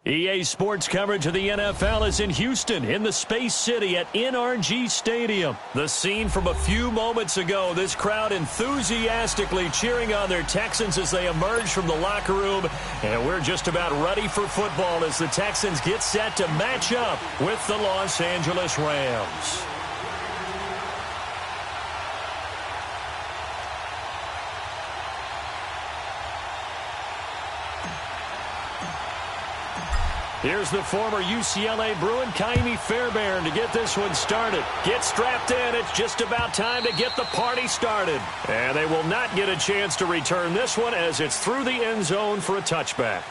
EA Sports coverage of the NFL is in Houston, in the Space City at NRG Stadium. The scene from a few moments ago, this crowd enthusiastically cheering on their Texans as they emerge from the locker room. And we're just about ready for football as the Texans get set to match up with the Los Angeles Rams. Here's the former UCLA Bruin, Kaimi Fairbairn, to get this one started. Get strapped in. It's just about time to get the party started. And they will not get a chance to return this one as it's through the end zone for a touchback.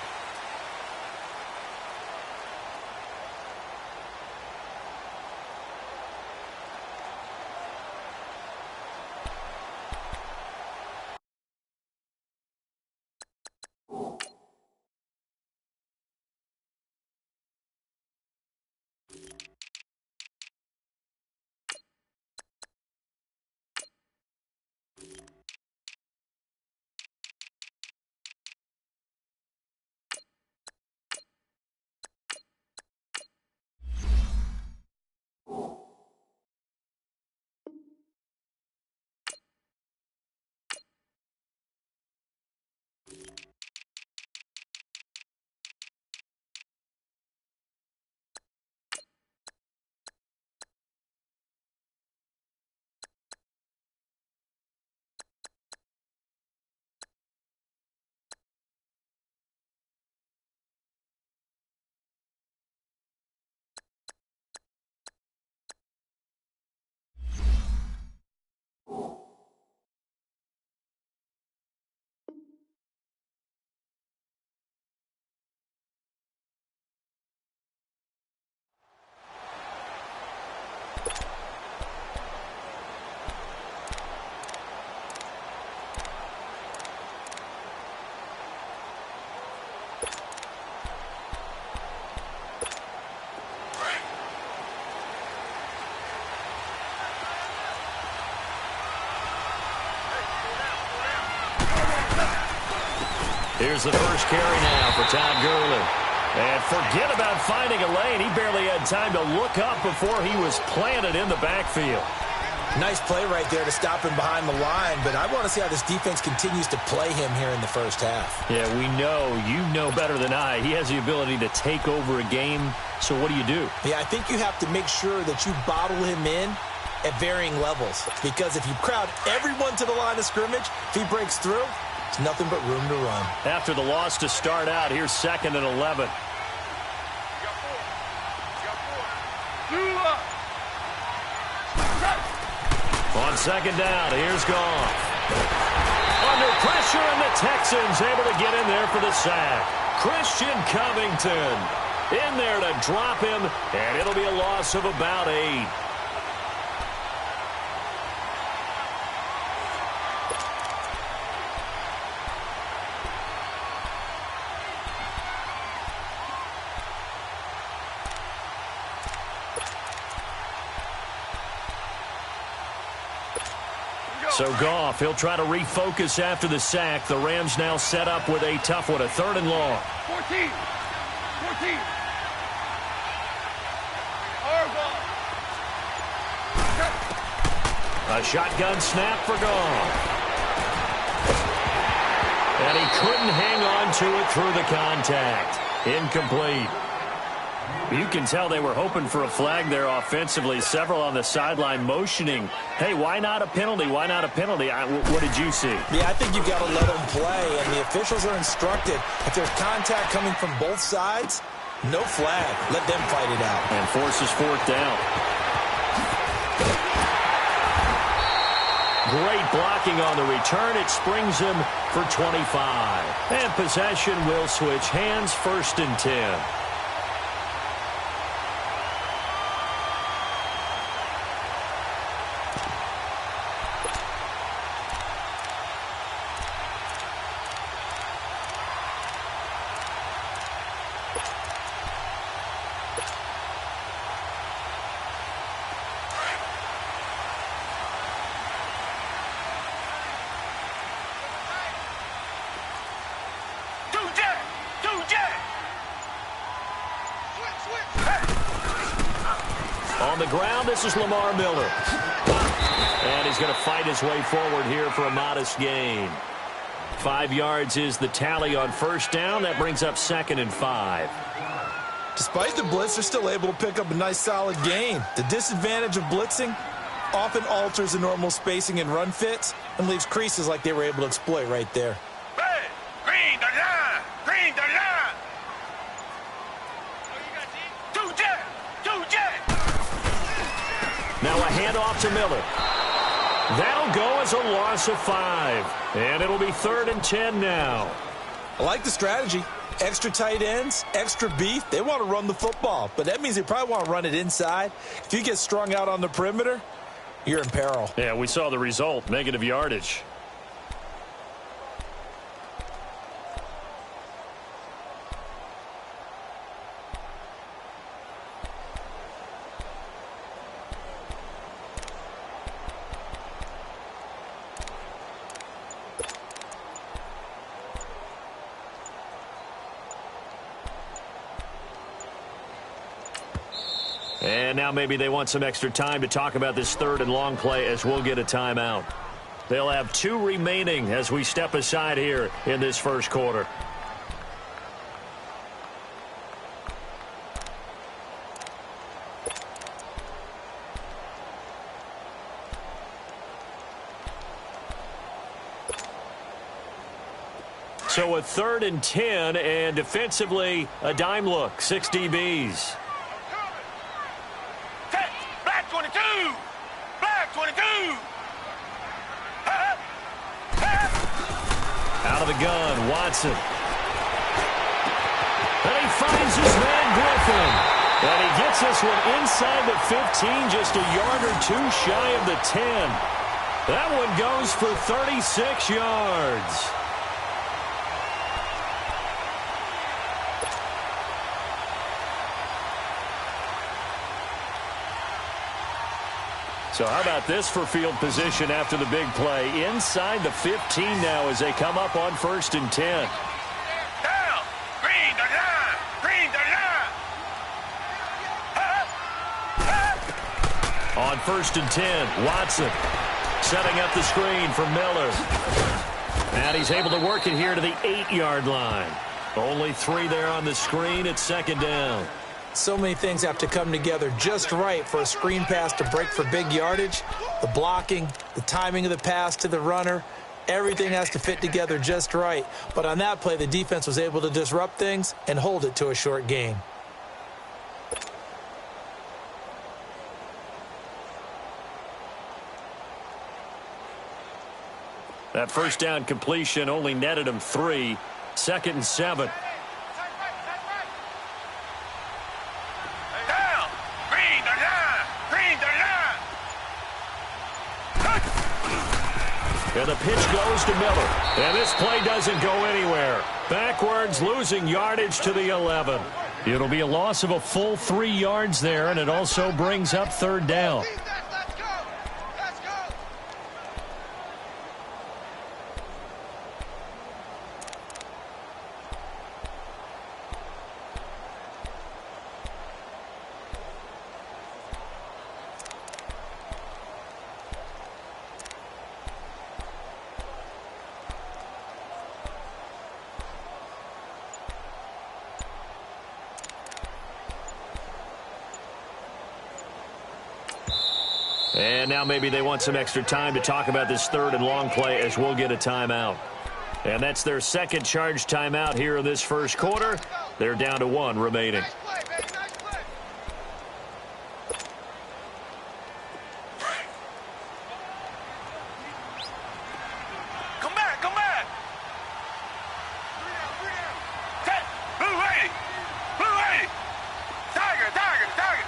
Here's the first carry now for Todd Gurley. And forget about finding a lane. He barely had time to look up before he was planted in the backfield. Nice play right there to stop him behind the line, but I want to see how this defense continues to play him here in the first half. Yeah, we know. You know better than I. He has the ability to take over a game, so what do you do? Yeah, I think you have to make sure that you bottle him in at varying levels, because if you crowd everyone to the line of scrimmage, if he breaks through, there's nothing but room to run. After the loss to start out, here's 2nd and 11. On 2nd down, here's Goff. Under pressure, and the Texans able to get in there for the sack. Christian Covington in there to drop him, and it'll be a loss of about 8. So Goff, he'll try to refocus after the sack. The Rams now set up with a tough one, a 3rd and long. 14. A shotgun snap for Goff. And he couldn't hang on to it through the contact. Incomplete. You can tell they were hoping for a flag there offensively. Several on the sideline motioning, hey, why not a penalty? Why not a penalty? What did you see? Yeah, I think you've got to let them play, and the officials are instructed. If there's contact coming from both sides, no flag. Let them fight it out. And forces 4th down. Great blocking on the return. It springs him for 25. And possession will switch hands, 1st and 10. On the ground, this is Lamar Miller. And he's going to fight his way forward here for a modest gain. 5 yards is the tally on first down. That brings up 2nd and 5. Despite the blitz, they're still able to pick up a nice solid gain. The disadvantage of blitzing often alters the normal spacing and run fits and leaves creases like they were able to exploit right there. Hey, green the line! Green the line! Two jet! Now a handoff to Miller. That'll go as a loss of 5. And it'll be 3rd and 10 now. I like the strategy. Extra tight ends, extra beef. They want to run the football, but that means they probably want to run it inside. If you get strung out on the perimeter, you're in peril. Yeah, we saw the result, negative yardage. And now maybe they want some extra time to talk about this 3rd and long play as we'll get a timeout. They'll have 2 remaining as we step aside here in this first quarter. So a 3rd and 10, and defensively a dime look, 6 DBs. Black 22! Black 22! Out of the gun, Watson. And he finds his man Griffin. And he gets this one inside the 15, just a yard or 2 shy of the 10. That one goes for 36 yards. So how about this for field position after the big play? Inside the 15 now as they come up on 1st and 10. Down! Green the line! Green the line! On 1st and 10, Watson setting up the screen for Miller. And he's able to work it here to the 8-yard line. Only 3 there on the screen. It's 2nd down. So many things have to come together just right for a screen pass to break for big yardage. The blocking, the timing of the pass to the runner, everything has to fit together just right. But on that play, the defense was able to disrupt things and hold it to a short gain. That first down completion only netted him 3. 2nd and 7. Down! Green the line! Green the line! And the pitch goes to Miller. And this play doesn't go anywhere. Backwards, losing yardage to the 11. It'll be a loss of a full 3 yards there, and it also brings up 3rd down. And now maybe they want some extra time to talk about this 3rd and long play as we'll get a timeout. And that's their 2nd charge timeout here in this first quarter. They're down to 1 remaining. Come back! Come back! Set! Blue ready! Blue ready! Tiger! Tiger! Tiger!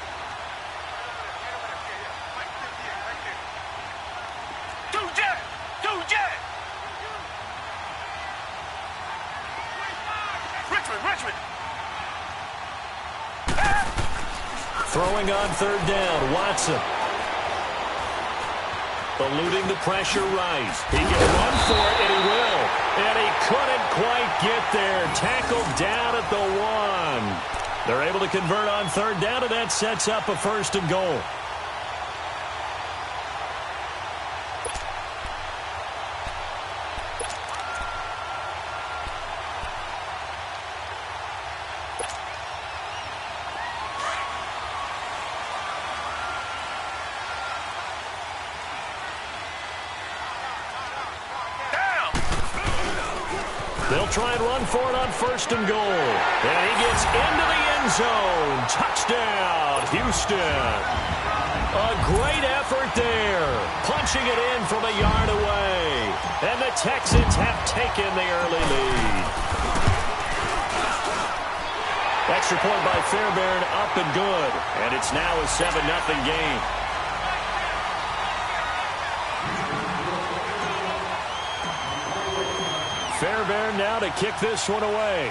Two jet! Two jet! Richmond! Richmond! Throwing on 3rd down, Watson. Eluding the pressure right. He can run for it, and he will. And he couldn't quite get there. Tackled down at the 1. They're able to convert on third down, and that sets up a 1st and goal. They'll try and run for it on 1st and goal. And he gets into the end zone. Touchdown, Houston. A great effort there. Punching it in from a yard away. And the Texans have taken the early lead. Extra point by Fairbairn, up and good. And it's now a 7-0 game. Fairbairn now to kick this one away.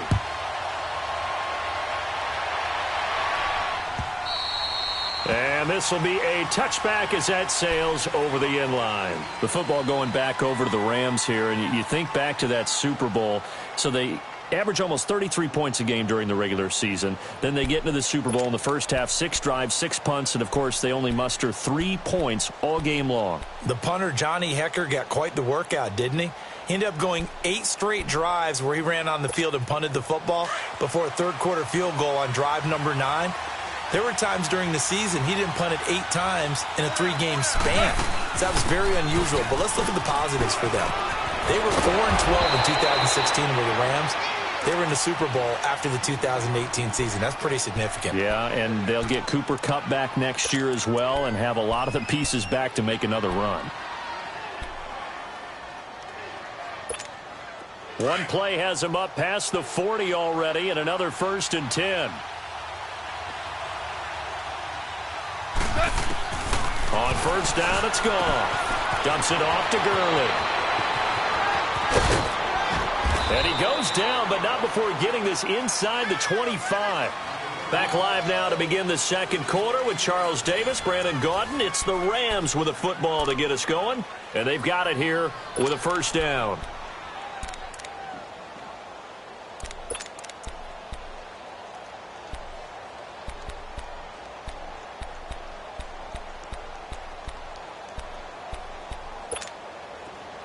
And this will be a touchback as that sails over the end line. The football going back over to the Rams here, and you think back to that Super Bowl. So they average almost 33 points a game during the regular season. Then they get into the Super Bowl in the first half, 6 drives, 6 punts, and, of course, they only muster 3 points all game long. The punter, Johnny Hecker, got quite the workout, didn't he? He ended up going 8 straight drives where he ran on the field and punted the football before a third-quarter field goal on drive number 9. There were times during the season he didn't punt it 8 times in a 3-game span. So that was very unusual, but let's look at the positives for them. They were 4-12 in 2016 with the Rams. They were in the Super Bowl after the 2018 season. That's pretty significant. Yeah, and they'll get Cooper Kupp back next year as well and have a lot of the pieces back to make another run. One play has him up past the 40 already, and another 1st and 10. On 1st down, it's gone. Dumps it off to Gurley. And he goes down, but not before getting this inside the 25. Back live now to begin the second quarter with Charles Davis, Brandon Gaudin. It's the Rams with a football to get us going, and they've got it here with a 1st down.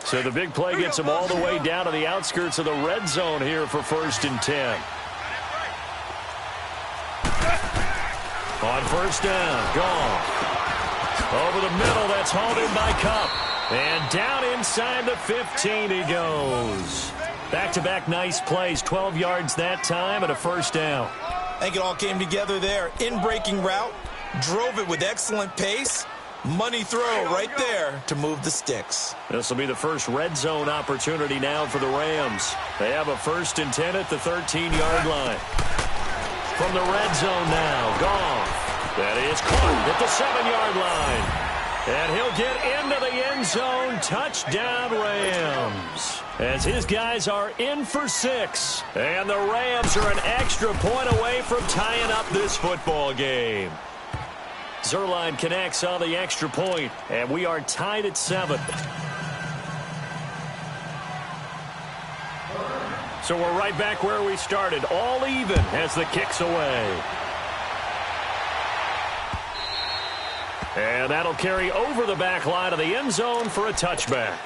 So the big play gets him all the way down to the outskirts of the red zone here for 1st and 10. On 1st down, gone. Over the middle, that's hauled in by Kupp. And down inside the 15 he goes. Back-to-back nice plays, 12 yards that time and a 1st down. I think it all came together there. In-breaking route, drove it with excellent pace. Money throw right there to move the sticks. This will be the first red zone opportunity now for the Rams. They have a 1st and 10 at the 13-yard line. From the red zone now, Goff. That is caught at the 7-yard line. And he'll get into the end zone. Touchdown, Rams. As his guys are in for 6. And the Rams are an extra point away from tying up this football game. Zerline connects on the extra point, and we are tied at 7. So we're right back where we started, all even as the kick's away. And that'll carry over the back line of the end zone for a touchback.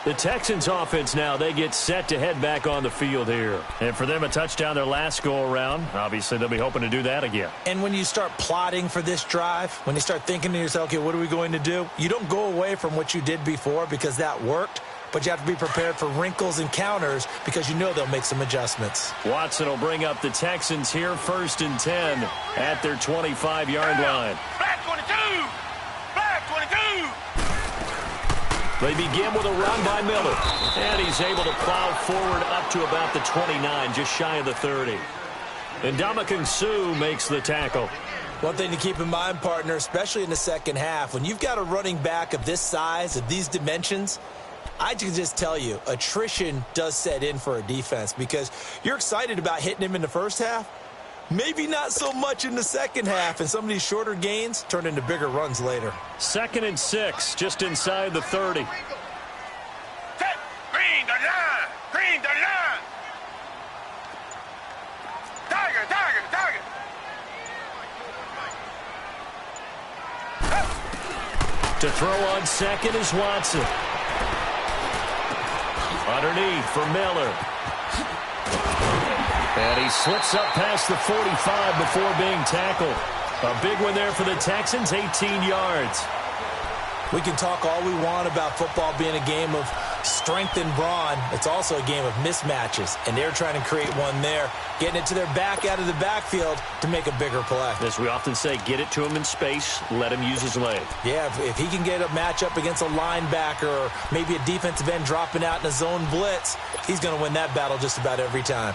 The Texans offense now, they get set to head back on the field here. And for them, a touchdown their last go-around. Obviously, they'll be hoping to do that again. And when you start plotting for this drive, when you start thinking to yourself, okay, what are we going to do? You don't go away from what you did before because that worked, but you have to be prepared for wrinkles and counters because you know they'll make some adjustments. Watson will bring up the Texans here, 1st and 10 at their 25-yard line. Black 22! Black 22! They begin with a run by Miller. And he's able to plow forward up to about the 29, just shy of the 30. And Ndamukong Suh makes the tackle. One thing to keep in mind, partner, especially in the second half, when you've got a running back of this size, of these dimensions, I can just tell you, attrition does set in for a defense because you're excited about hitting him in the first half. Maybe not so much in the second half, and some of these shorter gains turn into bigger runs later. 2nd and 6, just inside the 30. Set! Green 39! Green 39! Tiger! Tiger! Tiger! To throw on second is Watson. Underneath for Miller. And he slips up past the 45 before being tackled. A big one there for the Texans, 18 yards. We can talk all we want about football being a game of strength and brawn. It's also a game of mismatches, and they're trying to create one there, getting it to their back out of the backfield to make a bigger play. As we often say, get it to him in space, let him use his leg. Yeah, if he can get a matchup against a linebacker or maybe a defensive end dropping out in a zone blitz, he's going to win that battle just about every time.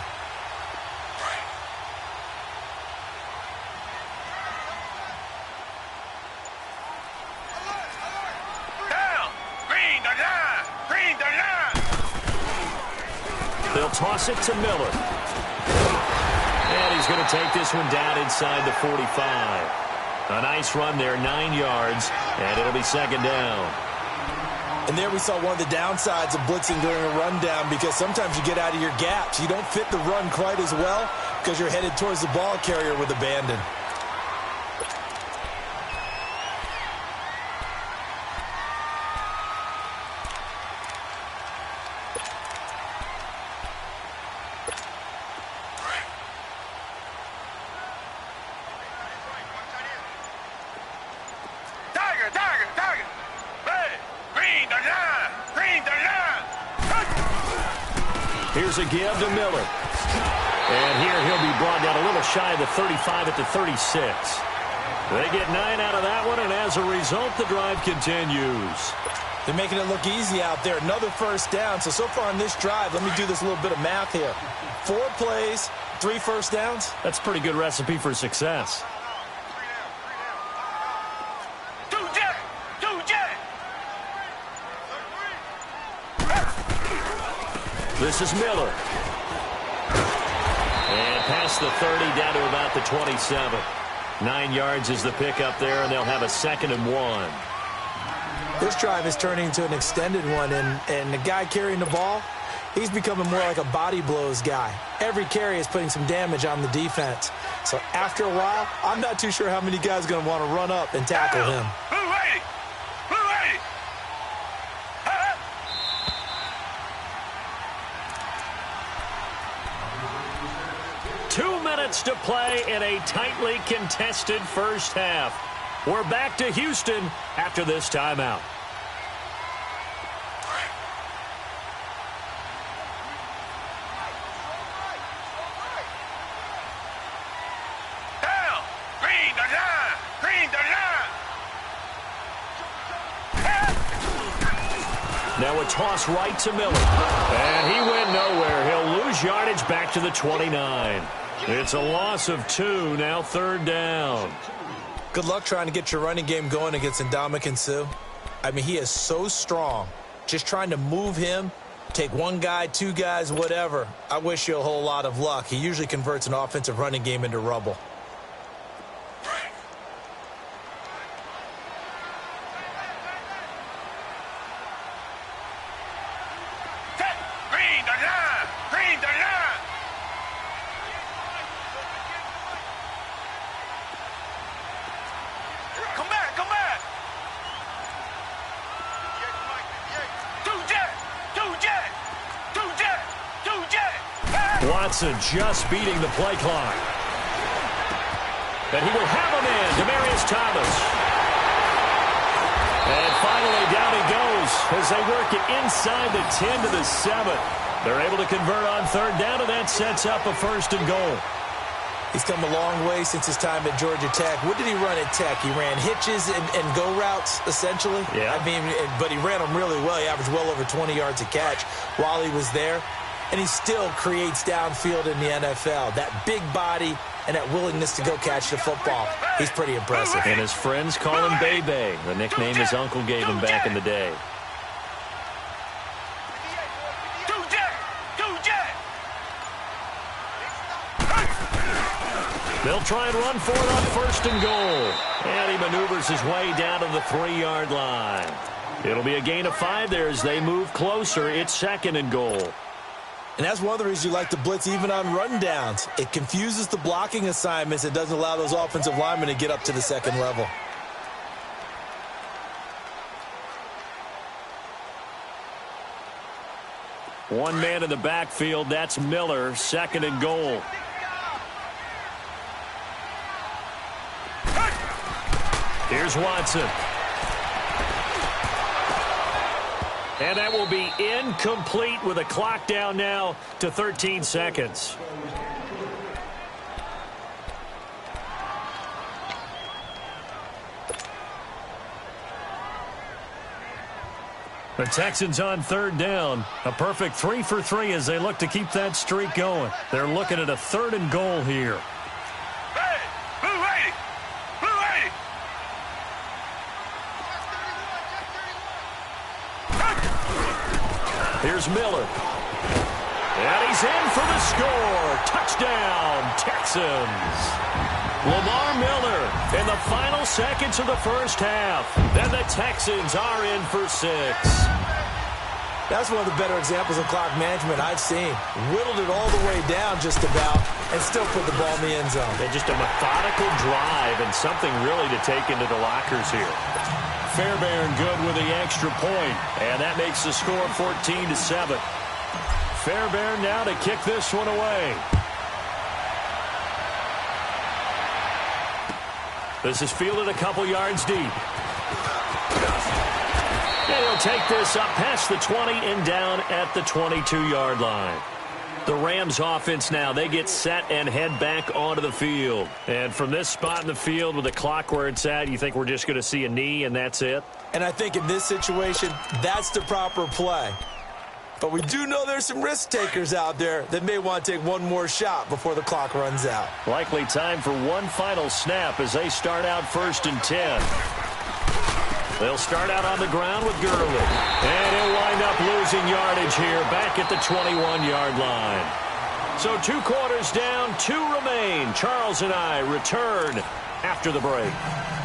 They'll toss it to Miller. And he's going to take this one down inside the 45. A nice run there, 9 yards, and it'll be second down. And there we saw one of the downsides of blitzing during a rundown, because sometimes you get out of your gaps. You don't fit the run quite as well because you're headed towards the ball carrier with abandon. Here's a give to Miller. And here he'll be brought down a little shy of the 35 at the 36. They get 9 out of that one, and as a result, the drive continues. They're making it look easy out there. Another first down. So far on this drive, let me do this little bit of math here. 4 plays, 3 first downs. That's a pretty good recipe for success. This is Miller. And past the 30, down to about the 27. 9 yards is the pickup there, and they'll have a 2nd and 1. This drive is turning into an extended one, and the guy carrying the ball, he's becoming more like a body blows guy. Every carry is putting some damage on the defense. So after a while, I'm not too sure how many guys are going to want to run up and tackle him. 2 minutes to play in a tightly contested first half. We're back to Houston after this timeout. Down! Green the line! Green the line! Now a toss right to Miller. And he went nowhere. He'll lose yardage back to the 29. It's a loss of 2, now 3rd down. Good luck trying to get your running game going against Ndamukong Suh. I mean, he is so strong. Just trying to move him, take 1 guy, 2 guys, whatever. I wish you a whole lot of luck. He usually converts an offensive running game into rubble. Watson just beating the play clock. And he will have a man, Demaryius Thomas. And finally down he goes as they work it inside the 10 to the 7. They're able to convert on 3rd down, and that sets up a 1st and goal. He's come a long way since his time at Georgia Tech. What did he run at Tech? He ran hitches and go routes, essentially. Yeah. I mean, but he ran them really well. He averaged well over 20 yards a catch while he was there. And he still creates downfield in the NFL. That big body and that willingness to go catch the football. He's pretty impressive. And his friends call him Bebe, the nickname his uncle gave him back in the day. They'll try and run for it on 1st and goal. And he maneuvers his way down to the 3-yard line. It'll be a gain of 5 there as they move closer. It's 2nd and goal. And that's one of the reasons you like to blitz even on rundowns. It confuses the blocking assignments. It doesn't allow those offensive linemen to get up to the 2nd level. One man in the backfield, that's Miller, 2nd and goal. Here's Watson. And that will be incomplete with a clock down now to 13 seconds. The Texans on 3rd down. A perfect 3 for 3 as they look to keep that streak going. They're looking at a 3rd and goal here. Hey, blue 80, blue 80. Here's Miller. And he's in for the score. Touchdown, Texans. Lamar Miller in the final seconds of the first half. And the Texans are in for 6. That's one of the better examples of clock management I've seen. Whittled it all the way down just about and still put the ball in the end zone. And just a methodical drive and something really to take into the lockers here. Fairbairn good with the extra point. And that makes the score 14-7. Fairbairn now to kick this one away. This is fielded a couple yards deep. And he'll take this up past the 20 and down at the 22-yard line. The Rams offense now, they get set and head back onto the field. And from this spot in the field with the clock where it's at, you think we're just going to see a knee and that's it? And I think in this situation, that's the proper play. But we do know there's some risk takers out there that may want to take one more shot before the clock runs out. Likely time for one final snap as they start out 1st and 10. They'll start out on the ground with Gurley. And he'll wind up losing yardage here back at the 21-yard line. So 2 quarters down, 2 remain. Charles and I return after the break.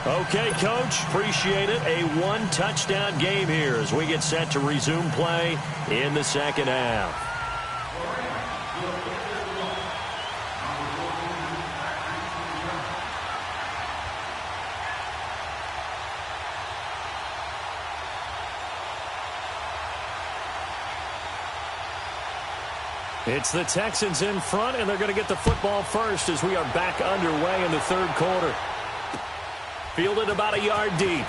Okay, Coach, appreciate it. A 1-touchdown game here as we get set to resume play in the second half. It's the Texans in front, and they're going to get the football first as we are back underway in the 3rd quarter. Fielded about a yard deep.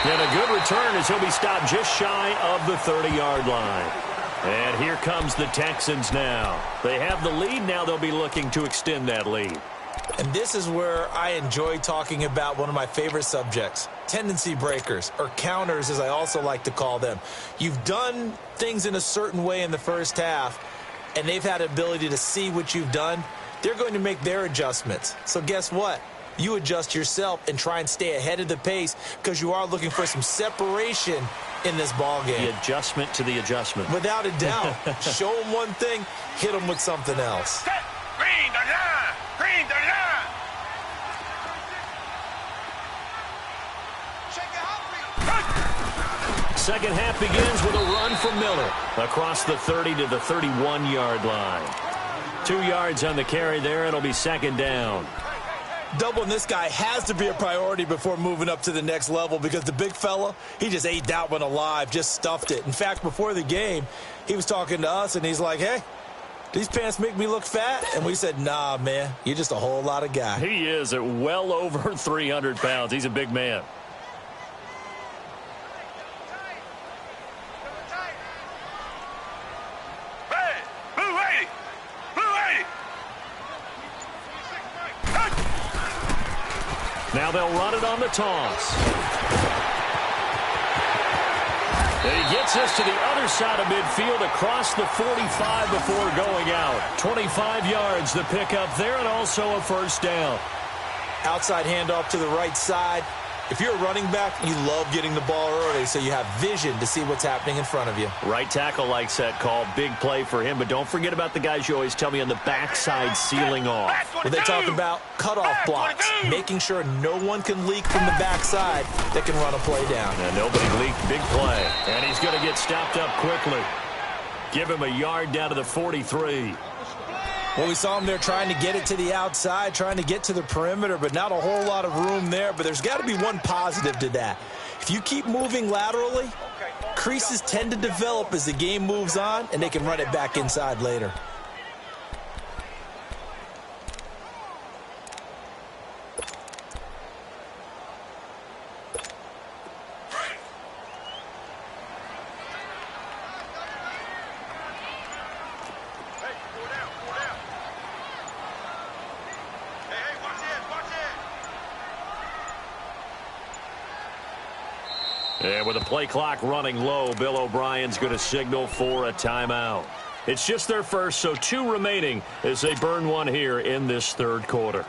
And a good return as he'll be stopped just shy of the 30-yard line. And here comes the Texans now. They have the lead. Now they'll be looking to extend that lead. And this is where I enjoy talking about one of my favorite subjects, tendency breakers, or counters as I also like to call them. You've done things in a certain way in the first half, and they've had the ability to see what you've done. They're going to make their adjustments. So guess what? You adjust yourself and try and stay ahead of the pace because you are looking for some separation in this ball game. The adjustment to the adjustment. Without a doubt. Show them one thing, hit them with something else. Green the line, green the line. Second half begins with a run from Miller across the 30 to the 31-yard line. 2 yards on the carry there. It'll be 2nd down. Doubling this guy has to be a priority before moving up to the next level because the big fella, he just ate that one alive, just stuffed it. In fact, before the game, he was talking to us, and he's like, hey, these pants make me look fat? And we said, nah, man, you're just a whole lot of guy. He is at well over 300 pounds. He's a big man. Now they'll run it on the toss. And he gets us to the other side of midfield across the 45 before going out. 25 yards the pickup there and also a 1st down. Outside handoff to the right side. If you're a running back, you love getting the ball early so you have vision to see what's happening in front of you. Right tackle likes that call. Big play for him. But don't forget about the guys you always tell me on the backside sealing off. Well, they talk about cutoff blocks, making sure no one can leak from the backside that can run a play down. And nobody leaked. Big play. And he's going to get stopped up quickly. Give him a yard down to the 43. Well, we saw him there trying to get it to the outside, trying to get to the perimeter, but not a whole lot of room there. But there's got to be one positive to that. If you keep moving laterally, creases tend to develop as the game moves on, and they can run it back inside later. And with the play clock running low, Bill O'Brien's going to signal for a timeout. It's just their first, so 2 remaining as they burn one here in this third quarter.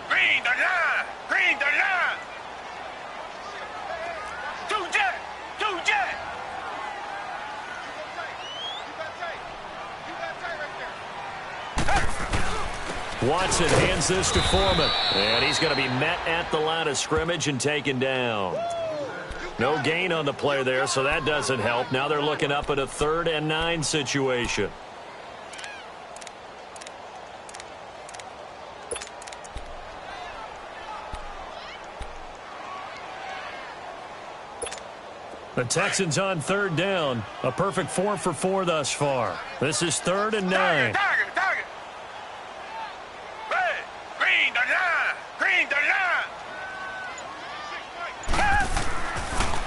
Green the line! Green the line! Two jet! Watson hands this to Foreman, and he's going to be met at the line of scrimmage and taken down. No gain on the play there, so that doesn't help. Now they're looking up at a 3rd and 9 situation. The Texans on 3rd down. A perfect 4 for 4 thus far. This is 3rd and 9. Target! Red! Green the line! Green the line!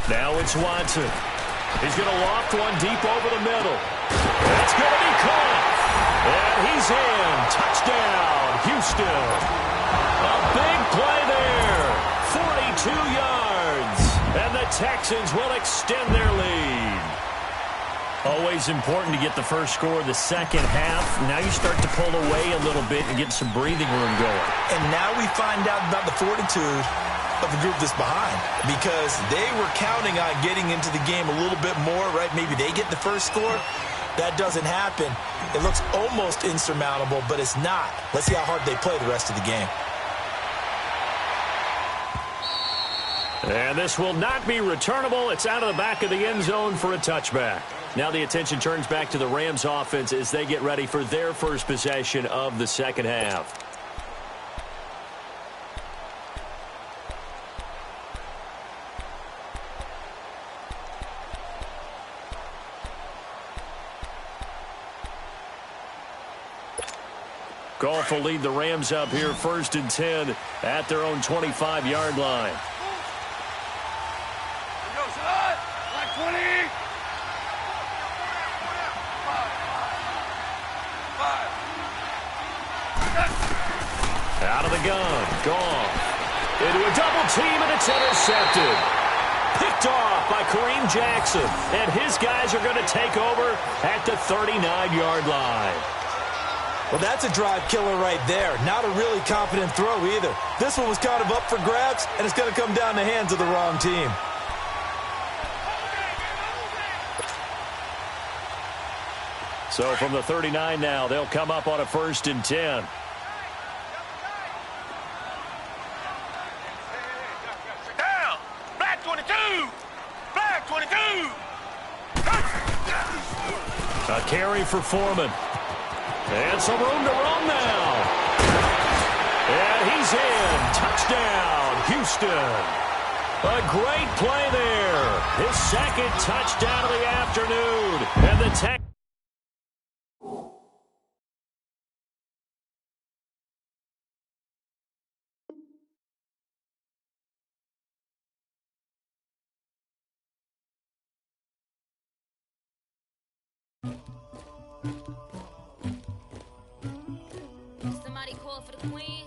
Now it's Watson. He's going to loft one deep over the middle. That's going to be caught. And he's in. Touchdown, Houston. A big play there. 42 yards. And the Texans will extend their lead. Always important to get the first score of the second half. Now you start to pull away a little bit and get some breathing room going. And now we find out about the fortitude of the group that's behind, because they were counting on getting into the game a little bit more, right? Maybe they get the first score. That doesn't happen. It looks almost insurmountable, but it's not. Let's see how hard they play the rest of the game. And this will not be returnable. It's out of the back of the end zone for a touchback. Now the attention turns back to the Rams offense as they get ready for their first possession of the second half. Goff will lead the Rams up here 1st and 10 at their own 25-yard line. Black 20! Out of the gun, Goff. Into a double team, and it's intercepted. Picked off by Kareem Jackson, and his guys are going to take over at the 39-yard line. Well, that's a drive killer right there. Not a really confident throw either. This one was kind of up for grabs, and it's going to come down the hands of the wrong team. So from the 39 now, they'll come up on a 1st and 10. Down! Black 22! Black 22! A carry for Foreman. And some room to run now. And he's in. Touchdown, Houston. A great play there. His 2nd touchdown of the afternoon. And the Texans. Somebody call for the queen.